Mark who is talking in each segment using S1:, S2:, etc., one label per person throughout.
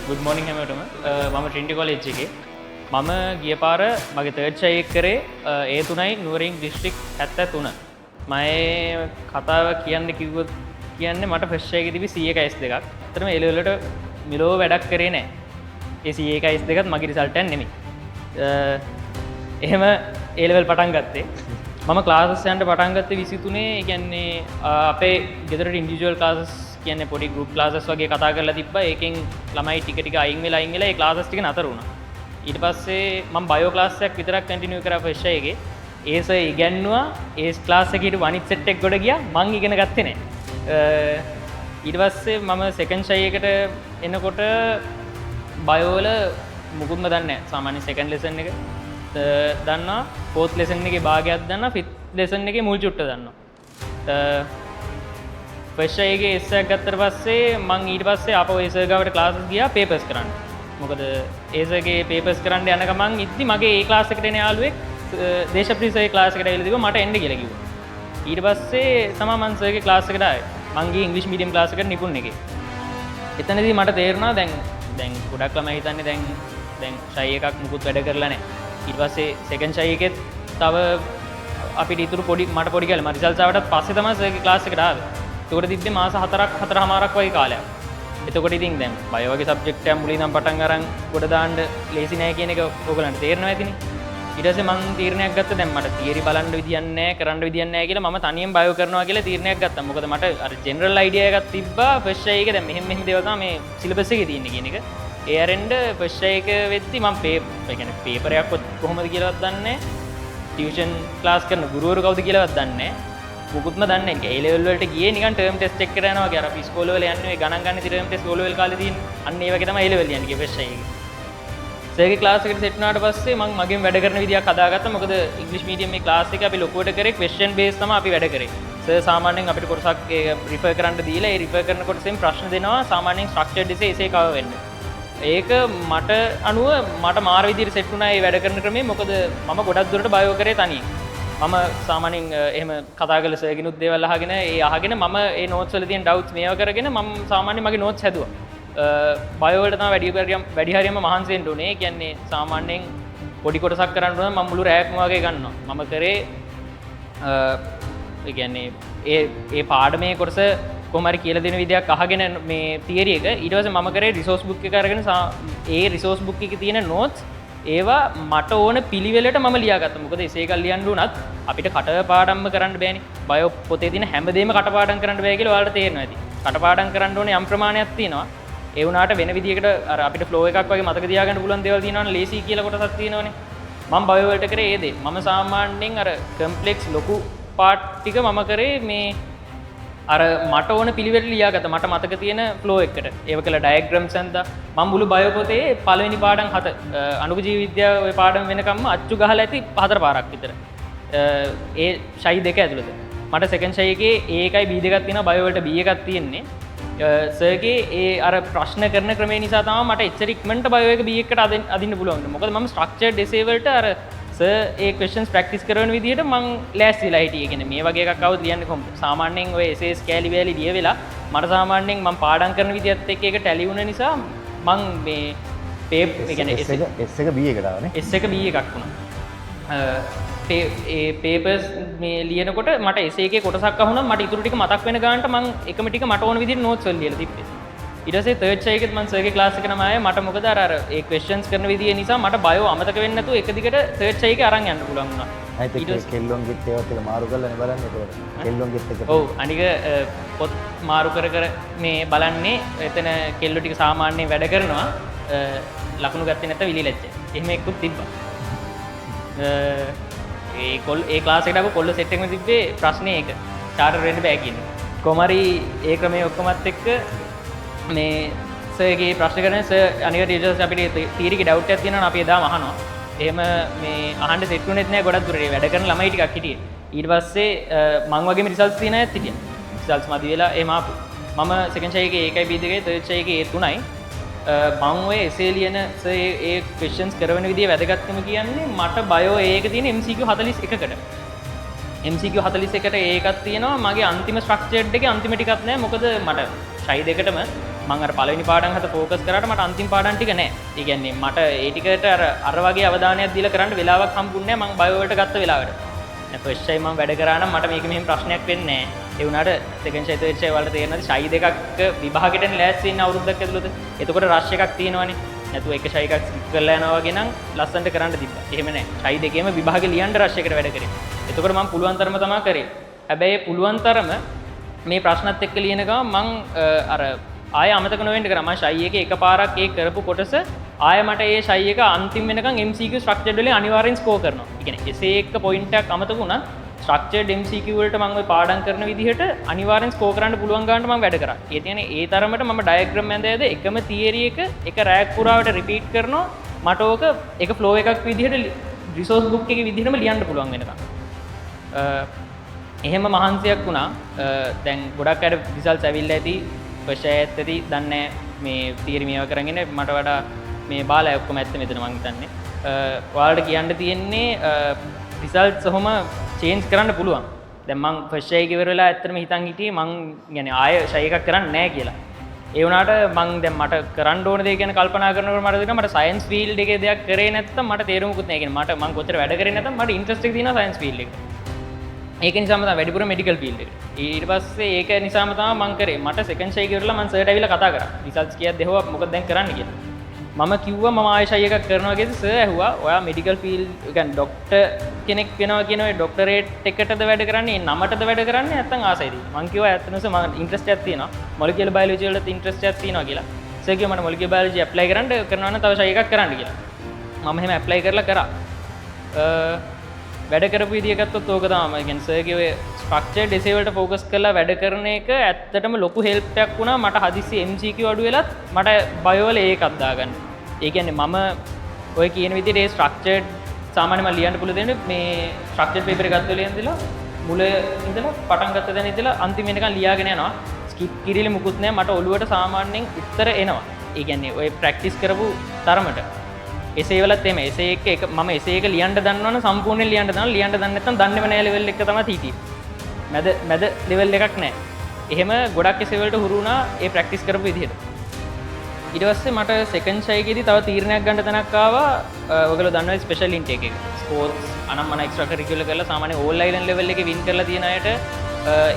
S1: good morning හැමෝටම. මම Trinity College එකේ. මම ගිය පාර මගේ third try එක කරේ A3යි නුවරින් district 73. මම කතාව කියන්නේ මට first try එකේ තිබි C1 S2ක්. අතරම A level වලට මිලෝ වැඩක් කරේ නැහැ. ඒ C1 S2ත් මගේ result එක නෙමෙයි. එහෙම A level පටන් ගත්තේ. මම classes යන්න පටන් ගත්තේ 23. ඒ කියන්නේ අපේ ගෙදරට individual classes කියන්නේ පොඩි group classes වගේ කතා කරලා තිබ්බා. ඒකෙන් ළමයි ටික අයින් වෙලා ඒ classes ටික නතර වුණා. ඊට පස්සේ මම bio class එකක් විතරක් continue කරා first year එකේ. ඒ සර් ඉගෙනුවා. ඒ class එකේ ඊට one set එක ගොඩ ගියා. මං ඉගෙන ගත්තේ නැහැ. ඊට පස්සේ මම second year එකට එනකොට bio වල මුකුත්ම දන්නේ නැහැ. සාමාන්‍ය second lesson එක දන්නවා, fourth lesson එකේ භාගයක් දන්නවා, fifth lesson එකේ මුල් චුට්ට දන්නවා. ෆස්ට් එකේ S එකක් ගත්තට පස්සේ මම ඊට පස්සේ ආපහු ඒ සර් ගාවට ක්ලාසස් ගියා පේපර්ස් කරන්න. මොකද ඒ සර්ගේ පේපර්ස් කරන්න යන ගමන් ඉද්දි මගේ ඒ ක්ලාස් එකට එන යාළුවෙක් දේශප්‍රිය සර්ගේ ක්ලාස් එකට ඇවිල්ලා තිබ්බා මට එන්න කියලා කිව්වා. ඊට පස්සේ තමයි මම සර්ගේ ක්ලාස් එකට ආවේ. මං ගියේ ඉංග්‍රීසි මීඩියම් ක්ලාස් එකට නිපුන් එකේ. එතනදී මට තේරුණා දැන් ගොඩක් ළමයි හිතන්නේ දැන් ෂයි එකක් මුකුත් වැඩ කරලා නැහැ. ඊට පස්සේ සෙකන්ඩ් ෂයි එකෙත් තව අපිට ඉතුරු මට පොඩි කාලේ මම රිසල්ට්ස් ආවටත් පස්සේ තමයි සර්ගේ ක්ලාස් එකට ආවේ. එතකොට තිබ්බේ මාස 4ක් වගේ කාලයක්. එතකොට ඉතින් දැන් බයෝ වගේ සබ්ජෙක්ට් එක මුලින් නම් පටන් අරන් ගොඩ දාන්න ලේසි නෑ කියන එක ඕගලන්ට තේරෙනවා ඇතිනේ. ඊට පස්සේ මම තීරණයක් ගත්තා දැන් මට තියරි බලන්න විදියක් නෑ, කරන්න විදියක් නෑ කියලා මම තනියෙන් බයෝ කරනවා කියලා තීරණයක් ගත්තා. මොකද මට අර ජෙනරල් අයිඩියා එකක් තිබ්බා ෆස්ට් ෂයි එකේ දැන් මෙහෙම දේවල් තමයි මේ සිලබස් එකේ තියෙන්නේ කියන එක. ඒ අරෙන්ඩ ෆස්ට් ෂයි එක වෙද්දි මම පේපර් එකක් කොහොමද කියලාවත් දන්නේ නෑ. ටියුෂන් ක්ලාස් කරන ගුරුවරු කවුද කියලාවත් දන්නේ නෑ. මුකුත්ම දන්නේ නැහැ. ඒ ලෙවල් වලට ගියේ නිකන් ටර්ම් ටෙස්ට් එකකට යනවා වගේ. අර අපි ඉස්කෝල වල යන්නේ ගණන් ගන්න ටර්ම් ටෙස්ට් ඕ ලෙවල් කාලේ තියෙන. අන්න ඒ වගේ තමයි ඒ ලෙවල් යන්නේ ෆස්ට් එකේ. සර්ගේ ක්ලාස් එකට සෙට් වුණාට පස්සේ මම මගෙන් වැඩ කරන විදියක් හදාගත්තා. මොකද ඉංග්‍රීසි මීඩියම් මේ ක්ලාස් එක අපි ලොකුවට කරේ ක්වෙස්චන් බේස් තමයි අපි වැඩ කරේ. සර් සාමාන්‍යයෙන් අපිට කොටසක් රිෆර් කරන්න දීලා ඒ රිෆර් කරන කොටසෙන් ප්‍රශ්න දෙනවා. සාමාන්‍යයෙන් ස්ට්‍රක්චර්ඩ් එසේ කවර් වෙන්න. ඒක මට අනුව මට මාර විදිහට සෙට් වුණා මේ වැඩ කරන ක්‍රමේ. මොකද මම ගොඩක් දුරට බයෝ කරේ තනියෙන්. මම සාමාන්‍යයෙන් එහෙම කතා කරලා සර්ගෙනුත් දේවල් අහගෙන මම ඒ නෝට්ස් වල තියෙන ඩවුට්ස් මේව කරගෙන මම සාමාන්‍යයෙන් මගේ නෝට්ස් හැදුවා. බයෝ වලට තමයි වැඩි හරියම මහන්සි වෙන්න ඕනේ. ඒ කියන්නේ සාමාන්‍යයෙන් පොඩි කොටසක් කරන්න ඕන මම මුළු රැයක්ම වගේ ගන්නවා. මම කරේ ඒ කියන්නේ ඒ පාඩමේ කොටස කොහොම හරි කියලා දෙන විදියක් අහගෙන මේ තියරි එක ඊට පස්සේ මම කරේ රිසෝස් බුක් එක අරගෙන ඒ රිසෝස් බුක් එකේ තියෙන නෝට්ස් ඒවා මට ඕන පිළිවෙලට මම ලියාගත්තා. මොකද එසේ එකක් ලියන්න උනත් අපිට කටපාඩම්ම කරන්න බෑනේ. බයෝ පොතේ තියෙන හැමදේම කටපාඩම් කරන්න බෑ කියලා ඔයාලට තේරෙනවා ඇති. කටපාඩම් කරන්න ඕනේ යම් ප්‍රමාණයක් තියෙනවා. ඒ වුණාට වෙන විදියකට අර අපිට ෆ්ලෝ එකක් වගේ මතක තියාගන්න පුළුවන් දේවල් තියෙනවනේ. ලේසි කියලා කොටසක් තියෙනවනේ. මම බයෝ වලට කරේ ඒ දේ. මම සාමාන්‍යයෙන් අර කම්ප්ලෙක්ස් ලොකු පාර්ට් ටික මම කරේ මේ අර මට ඕන පිළිවෙල ලියාගත්තා. මට මතක තියෙන ෆ්ලෝ එකට. ඒව කළා ඩයග්‍රෑම්ස් අන්දා. මම මුළු බයෝ පොතේ පළවෙනි පාඩම් 7 අණුක ජීව විද්‍යාව ඔය පාඩම් වෙනකම්ම අච්චු ගහලා ඇති 4 පාරක් විතර. ඒ ෂයි දෙක ඇතුළත. මට සෙකන්ඩ් ෂයි එකේ A එකයි B දෙකක් තියෙනවා. බයෝ වලට B එකක් තියෙන්නේ. සර්ගේ ඒ අර ප්‍රශ්න කරන ක්‍රමේ නිසා තමයි මට එච්චර ඉක්මනට බයෝ එක B එකට අදින්න පුළුවන්. මොකද මම ස්ට්‍රක්චර්ඩ් එසේ වලට අර සර් ඒ ක්වෙස්චන්ස් ප්‍රැක්ටිස් කරන විදිහට මං ලෑස්තිලා හිටියේ. කියන්නේ මේ වගේ එකක් આવුත් ලියන්න කොහොමද? සාමාන්‍යයෙන් ඔය එසේස් කෑලි වෑලි ලිය වෙලා මට සාමාන්‍යයෙන් මම පාඩම් කරන විදිහත් එක්ක ඒක ටැලි වුණ නිසා මං මේ කියන්නේ S එක B එකට ආවනේ. S එක B එකක් වුණා. ඒ පේපර්ස් මේ ලියනකොට මට එසේ එකේ කොටසක් අහුණා. මට ඉතුරු ටික මතක් වෙන ගානට මං එකම ටික මට ඕන විදිහට නෝට්ස් වල ලියලා තිබ්බේ. ඊට පස්සේ තර්ඩ් ෂයි එකෙත් මම සර්ගේ ක්ලාස් එකටම ආයේ. මට මොකද අර ඒ ක්වෙස්චන්ස් කරන විදිය නිසා මට බයෝ අමතක වෙන්නේ නැතුව එක දිගට තර්ඩ් ෂයි එකේ අරන් යන්න පුළුවන් වුණා.
S2: ඊට පස්සේ කෙල්ලොන් ගෙත් ඒවත් එක මාරු කරලානේ බලන්නේ ඒකවල. කෙල්ලොන් ගෙත් එක.
S1: ඔව් අනික පොත් මාරු කර මේ බලන්නේ එතන කෙල්ලෝ ටික සාමාන්‍යයෙන් වැඩ කරනවා. ලකුණු ගත්තේ නැත්නම් විලිලැච්ච. එහෙම එක්කුත් තිබ්බා. ඒ ක්ලාස් එකට ආපු කොල්ල සෙට් එකම තිබ්බේ ප්‍රශ්නේ ඒක. චාටර් වෙන්න බෑ කියන්නේ. කොහමරි ඒ ක්‍රමයේ ඔක්කොමත් එක්ක මේ සර්ගේ ප්‍රශ්න කරන සර් අනික ටීචර්ස් අපිට තියරි එකේ ඩවුට් එකක් තියෙනවා නම් අපි එදාම අහනවා. එහෙම මේ අහන්න සෙට් වුණෙත් නෑ ගොඩක් දුරේ වැඩ කරන ළමයි ටිකක් හිටියේ. ඊට පස්සේ මං වගේම රිසල්ට්ස් තියෙන අයත් හිටියා. රිසල්ට්ස් මදි වෙලා එහෙම ආපු. මම සෙකන්ඩ් ෂයි එකේ ඒකයි B දෙකයි තර්ඩ් ෂයි එකේ A3යි. මං ඔය එසේ ලියන සර් ඒ ක්වෙස්චන්ස් කරන විදිය වැදගත්කම කියන්නේ මට බයෝ ඒක තියෙන MCQ 41කට. MCQ 41ට ඒකක් තියෙනවා. මගේ අන්තිම ස්ට්‍රක්චර්ඩ් එකේ අන්තිම ටිකක් නෑ. මොකද මට ෂයි දෙකටම මම අර පළවෙනි පාඩම් හත ફોකස් කරාට මට අන්තිම පාඩම් ටික නෑ. ඒ කියන්නේ මට ඒ ටිකට අර වගේ අවධානයක් දීලා කරන්න වෙලාවක් හම්බුන්නේ නෑ මම බයෝ වලට ගත්ත වෙලාවට. දැන් ෆස්ට් ටයිම් මම වැඩ කරා නම් මට මේක මෙහෙම ප්‍රශ්නයක් වෙන්නේ නෑ. ඒ වුණාට සෙකන්ඩ් ෂයි තර්ඩ් ෂයි වලට තේරෙනවද ෂයි දෙකක් විභාගෙට ලෑස්ති වෙන්න අවුරුද්දක් ඇතුළත. එතකොට රෂ් එකක් තියෙනවනේ. නැතුව එක ෂයි එකක් ස්කිප් කරලා යනවා වගේ නම් ලස්සනට කරන්න තිබ්බා. එහෙම නෑ. ෂයි දෙකේම විභාගෙ ලියන්න රෂ් එකට වැඩ කරේ. එතකොට මම පුළුවන් තරම තමයි කරේ. හැබැයි පුළුවන් තරම මේ ප්‍රශ්නත් එක්ක ලියන ගමන් මං අර ආය අමතක නොවෙන්න කරා. මම ෂයි එකේ එකපාරක් ඒ කරපු කොටස ආය මට ඒ ෂයි එක අන්තිම වෙනකන් MCQ ස්ට්‍රක්චර්ඩ් වලින් අනිවාර්යෙන් ස්කෝර් කරනවා. ඒ කියන්නේ එසේ එක පොයින්ට් එකක් අමතක වුණා ස්ට්‍රක්චර්ඩ් MCQ වලට මම ওই පාඩම් කරන විදිහට අනිවාර්යෙන් ස්කෝර් කරන්න පුළුවන් ගන්නට මම වැඩ කරා. ඒ කියන්නේ ඒ තරමට මම ඩයග්‍රෑම් ඇඳේද එකම තියරි එක එක රෑක් පුරාවට රිපීට් කරනවා. මට ඕක එක ෆ්ලෝ එකක් විදිහට රිසෝස් බුක් එකේ විදිහටම ලියන්න පුළුවන් වෙනකන්. එහෙම මහන්සියක් වුණා. දැන් ගොඩක් අය රිසල්ට්ස් ඇවිල්ලා ඇති ෆස්ට් ඇත් ඇති දන්නේ මේ තියරි මේව කරගෙන මට වඩා මේ බාලා ඔක්කොම ඇත්ත මෙතන මං හිතන්නේ. ඔයාලට කියන්න තියෙන්නේ රිසල්ට්ස් ඔහොම චේන්ජ් කරන්න පුළුවන්. දැන් මං ෆස්ට් ඇයි ඉවර වෙලා ඇත්තටම හිතන් හිටියේ මං يعني ආය ෂයි එකක් කරන්නේ නැහැ කියලා. ඒ වුණාට මං දැන් මට කරන්න ඕන දේ ගැන කල්පනා කරනකොට මට දෙනවා මට සයන්ස් ෆීල්ඩ් එකේ දෙයක් කරේ නැත්තම් මට තේරුමකුත් නැහැ. يعني මට මං කොච්චර වැඩ කරේ නැත්තම් මට ඉන්ට්‍රස්ට් එක තියෙනවා සයන්ස් ෆීල්ඩ් එකට. ඒක නිසාම තමයි වැඩිපුර මෙඩිකල් ෆීල්ඩ් එකට. ඊට පස්සේ ඒක නිසාම තමයි මං කරේ. මට සෙකන්ඩ් ෂයි ඉවරලා මං සර්ට ඇවිල්ලා කතා කරා. රිසල්ට්ස් කියද්දී දෙහුවා මොකද දැන් කරන්න කියලා. මම කිව්වා මම ආයෙ ෂයි එකක් කරනවා කියලා සර් ඇහුවා. ඔයා මෙඩිකල් ෆීල්ඩ් يعني ડોක්ටර් කෙනෙක් වෙනවා කියන ඔය ડોක්ටරේට් එකටද වැඩ කරන්නේ නමටද වැඩ කරන්නේ නැත්නම් ආසයිද? මං කිව්වා ඇත්තටම සර් මම ඉන්ට්‍රස්ට් එකක් තියෙනවා. මොලිකියුලර් බයොලොජි වලට ඉන්ට්‍රස්ට් එකක් තියෙනවා කියලා. සර් කිව්වා මට මොලිකියුලර් බයොලොජි ඇප්ලයි කරනවා නම් තව ෂයි එකක් කරන්න කියලා. මම එහෙම ඇප්ලයි කරලා කරා. වැඩ කරපු විදිය ගත්තොත් ඕක තමයි. කියන්නේ සර්ගේ ඔය ස්ට්‍රක්චර්ඩ් එසේ වලට ફોකස් කරලා වැඩ කරන එක ඇත්තටම ලොකු හෙල්ප් එකක් වුණා. මට හදිස්සි MCQ අඩු වෙලත් මට බයෝ වල ඒකක් දාගන්න. ඒ කියන්නේ මම ඔය කියන විදිහට ඒ ස්ට්‍රක්චර්ඩ් සාමාන්‍යයෙන් මම ලියන්න පුළුවන් දෙන්නේ මේ ස්ට්‍රක්චර්ඩ් පේපර් එක ගත්ත වෙලේ ඉඳලා මුල ඉඳලා පටන් ගත්ත තැන ඉඳලා අන්තිම වෙනකන් ලියාගෙන යනවා. ස්කිප් කිරිලි මුකුත් නැහැ. මට ඔළුවට සාමාන්‍යයෙන් උත්තර එනවා. ඒ කියන්නේ ඔය ප්‍රැක්ටිස් කරපු තරමට එසේ වලත් එමේ එසේ එක මම එසේ එක ලියන්න දන්නවනම් සම්පූර්ණයෙන් ලියන්න දන්නවා. ලියන්න දන්නේ නැත්නම් දන්නේම නැහැ ලෙවල් එක තමයි හිටියේ. මැද ලෙවල් එකක් නැහැ. එහෙම ගොඩක් එසේ වලට හුරු වුණා ඒ ප්‍රැක්ටිස් කරපු විදිහට. ඊට පස්සේ මට සෙකන්ඩ් ෂයිකේදී තව තීරණයක් ගන්න තැනක් ආවා. ඔයගොල්ලෝ දන්නවා ස්පෙෂල් ඉන්ටේක් එක. ස්පෝර්ට්ස් අනම්මන එක්ස්ට්‍රා කරිකියුලර් කරලා සාමාන්‍ය ඕල් අයිලන්ඩ් ලෙවල් එකේ වින් කරලා තියෙන අයට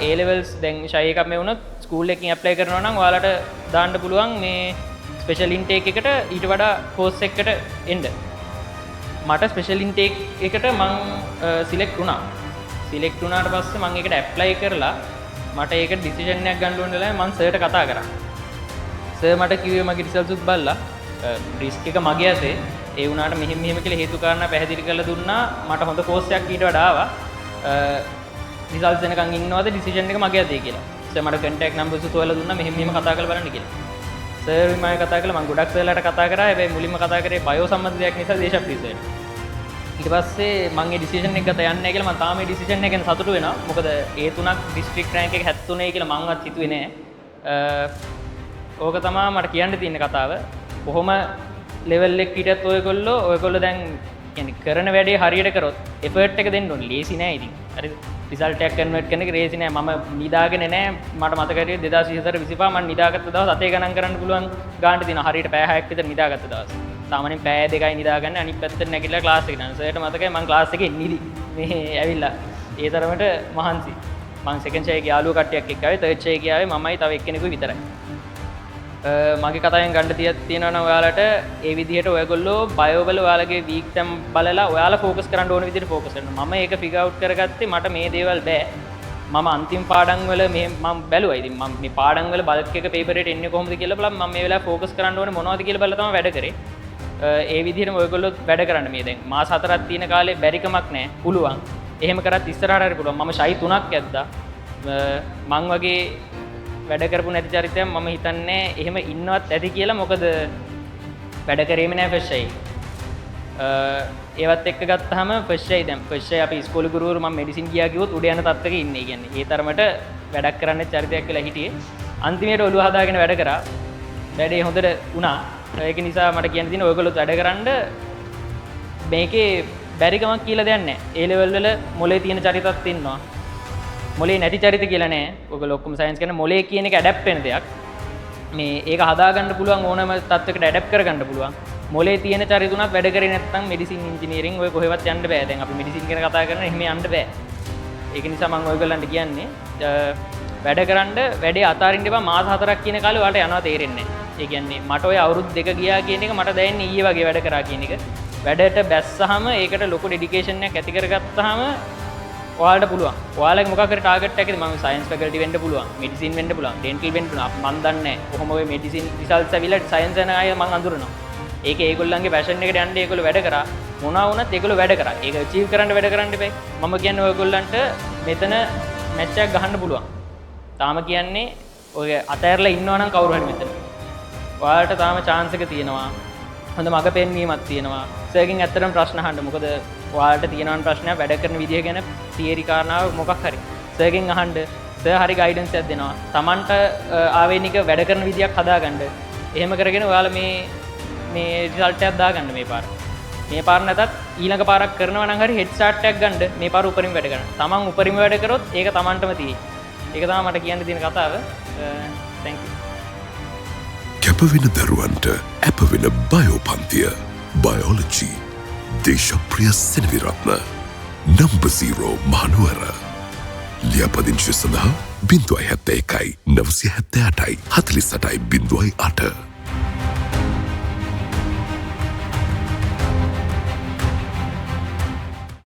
S1: A levels දැන් ෂයි එකක් මේ වුණොත් ස්කූල් එකකින් ඇප්ලයි කරනවා නම් ඔයාලට දාන්න පුළුවන් මේ ස්පෙෂල් ඉන්ටේක් එකට ඊට වඩා කෝස් එකකට එන්න. මට ස්පෙෂල් ඉන්ටේක් එකට මං සිලෙක්ට් වුණා. සිලෙක්ට් වුණාට පස්සේ මං ඒකට ඇප්ලයි කරලා මට ඒක ඩිසිෂන් එකක් ගන්න ඕන වෙලාවේ මං සර්ට කතා කරා. සර් මට කිව්වේ මගේ රිසල්ට්ස් උත් බලලා රිස්ක් එක මගේ ඇසේ ඒ වුණාට මෙහෙම කියලා හේතු කාරණා පැහැදිලි කරලා දුන්නා. මට හොඳ කෝස් එකක් ඊට වඩා ආවා. රිසල්ට්ස් එනකන් ඉන්නවද ඩිසිෂන් එක මගේ ඇතේ කියලා. සර් මට කන්ටැක්ට් නම්බර්ස් උත් හොයලා දුන්නා මෙහෙම කතා කරලා බලන්න කියලා. සර් මම කතා කළා මම ගොඩක් සර්ලාට කතා කරා. හැබැයි මුලින්ම කතා කරේ බයෝ සම්බන්ධ දෙයක් නිසා දේශප්‍රිය සර්. ඊට පස්සේ මම ඒ ඩිසිෂන් එක ගත යන්නේ නැහැ කියලා මම තාම ඒ ඩිසිෂන් එක ගැන සතුටු වෙනවා. මොකද ඒ තුනක් ඩිස්ට්‍රික්ට් රෑන්ක් එක 73 කියලා මංවත් හිතුවේ නෑ. ඕක තමයි මට කියන්න තියෙන කතාව. කොහොම ලෙවල් එක හිටියත් ඔයගොල්ලෝ දැන් කියන්නේ කරන වැඩේ හරියට කරොත් එෆර්ට් එක දෙන්න ඕනේ. ලේසි නෑ ඉතින්. හරිද? රිසල්ට් එක කන්වර්ට් කරන එක ලේසි නෑ. මම නිදාගෙන නෑ. මට මතක හිටියේ 2024 25 මම නිදාගත්ත දවස් අතේ ගණන් කරන්න පුළුවන් ගානට තියෙනවා. හරියට පැය 6ක් විතර නිදාගත්ත දවස්. සාමාන්‍යයෙන් පැය 2යි නිදාගන්න අනිත් පැත්තට නැගිටලා ක්ලාස් එකට යනවා. සර්ට මතකයි මම ක්ලාස් එකේ නිදි. මේ ඇවිල්ලා ඒ තරමට මහන්සි. මම සෙකන්ඩ් ෂයි එකේ යාළුවෝ කට්ටියක් එක්ක ආවේ. තර්ඩ් ෂයි එකේ ආවේ මමයි තව එක්කෙනෙකුයි විතරයි. මගේ කතාවෙන් ගන්න තියෙනවා නම් ඔයාලට ඒ විදිහට ඔයගොල්ලෝ බයෝ වල ඔයාලගේ වීක් තැම් බලලා ඔයාලා ફોකස් කරන්න ඕන විදිහට ફોකස් කරනවා. මම ඒක ෆිගර් අවුට් කරගත්තේ මට මේ දේවල් බෑ. මම අන්තිම පාඩම් වල මම බැලුවා. ඉතින් මම මේ පාඩම් වල බල්ක් එක පේපර් එකට එන්නේ කොහොමද කියලා බලලා මම මේ වෙලාවේ ફોකස් කරන්න ඕනේ මොනවද කියලා බලලා තමයි වැඩ කරේ. ඒ විදිහටම ඔයගොල්ලෝ වැඩ කරන්න මේ දැන් මාස 4ක් තියෙන කාලේ බැරිකමක් නැහැ. පුළුවන්. එහෙම කරත් ඉස්සරහට හරි පුළුවන්. මම ෂයි 3ක් ඇද්දා. මං වගේ වැඩ කරපු නැති චරිතයක් මම හිතන්නේ එහෙම ඉන්නවත් ඇති කියලා. මොකද වැඩ කරේම නෑ ෆස්ට් ෂයි. ඒවත් එක්ක ගත්තාම ෆස්ට් ෂයි දැන් ෆස්ට් ෂයි අපි ඉස්කෝලේ ගුරුවරු මම මෙඩිසින් ගියා කිව්වොත් උඩ යන තත්ත්වයක ඉන්නේ. කියන්නේ ඒ තරමට වැඩක් කරන්න චරිතයක් කියලා හිටියේ. අන්තිමේට ඔළුව හදාගෙන වැඩ කරා. වැඩේ හොඳට වුණා. ඒක නිසා මට කියන්න තියෙන්නේ ඔයගොල්ලෝ වැඩ කරන්න මේකේ බැරිකමක් කියලා දෙයක් නැහැ. ඒ ලෙවල් වල මොලේ තියෙන චරිතත් ඉන්නවා. මොලේ නැති චරිත කියලා නෑ. ඔයගොල්ලෝ ඔක්කොම සයන්ස් කරන මොලේ කියන එක ඇඩැප්ට් වෙන දෙයක්. මේ ඒක හදාගන්න පුළුවන් ඕනම තත්ත්වයකට ඇඩැප් කරගන්න පුළුවන්. මොලේ තියෙන චරිතුණත් වැඩ කරේ නැත්නම් මෙඩිසින් ඉන්ජිනියරින් ඔය කොහෙවත් යන්න බෑ. දැන් අපි මෙඩිසින් ගැන කතා කරන එහෙම යන්න බෑ. ඒක නිසා මම ඔයගොල්ලන්ට කියන්නේ වැඩ කරන්න වැඩේ අතාරින්න එපා. මාස 4ක් කියන කාලේ ඔයාලට යනවා තේරෙන්නේ නැහැ. ඒ කියන්නේ මට ඔය අවුරුදු 2 ගියා කියන එක මට දැනෙන්නේ ඊයේ වගේ වැඩ කරා කියන එක. වැඩට බැස්සහම ඒකට ලොකු ඩෙඩිකේෂන් එකක් ඇති කරගත්තාම ඔයාලට පුළුවන්. ඔයාලගේ මොකක් හරි ටාගට් එකක් මම සයන්ස් ෆැකල්ටි වෙන්න පුළුවන්, මෙඩිසින් වෙන්න පුළුවන්, ඩෙන්ටල් වෙන්න පුළුවන්. මම දන්නේ නැහැ. කොහොම ඔය මෙඩිසින් රිසල්ට්ස් ඇවිල්ලා සයන්ස් යන අය මම අඳුරනවා. ඒක ඒගොල්ලන්ගේ පැෂන් එකට යන්න ඒගොල්ලෝ වැඩ කරා. මොනවා වුණත් ඒගොල්ලෝ වැඩ කරා. ඒක අචීව් කරන්න වැඩ කරන්න එපා. මම කියන්නේ ඔයගොල්ලන්ට මෙතන මැච් එකක් ගහන්න පුළුවන්. තාම කියන්නේ ඔය අතෑරලා ඉන්නවා නම් කවුරු හරි මෙතන. ඔයාලට තාම chance එක තියෙනවා. හොඳ මග පෙන්වීමක් තියෙනවා. සර්ගෙන් ඇත්තටම ප්‍රශ්න අහන්න. මොකද ඔයාලට තියෙනවා ප්‍රශ්නයක් වැඩ කරන විදිය ගැන තියරි කාරණාව මොකක් හරි. සර්ගෙන් අහන්න. සර් හරි ගයිඩන්ස් එකක් දෙනවා. Tamanට ආවේනික වැඩ කරන විදියක් හදාගන්න. එහෙම කරගෙන ඔයාලා මේ රිසල්ට් එකක් දාගන්න මේ පාර. මේ පාර නැතත් ඊළඟ පාරක් කරනවා නම් හරි හෙඩ් ස්ටාර්ට් එකක් ගන්න. මේ පාර උපරිම වැඩ කරන්න. Taman උපරිම වැඩ කරොත් ඒක Tamanටම තියෙයි. ඒක තමයි මට කියන්න තියෙන කතාව. thank you.
S3: කැපවෙන දරුවන්ට ඇපවෙන බයෝපන්තිය බයෝලොජි දේශප්‍රිය සෙනවිරත්න නම්බර් 0 මහනුවර ලියාපදිංචි සඳහා 071 978 48 08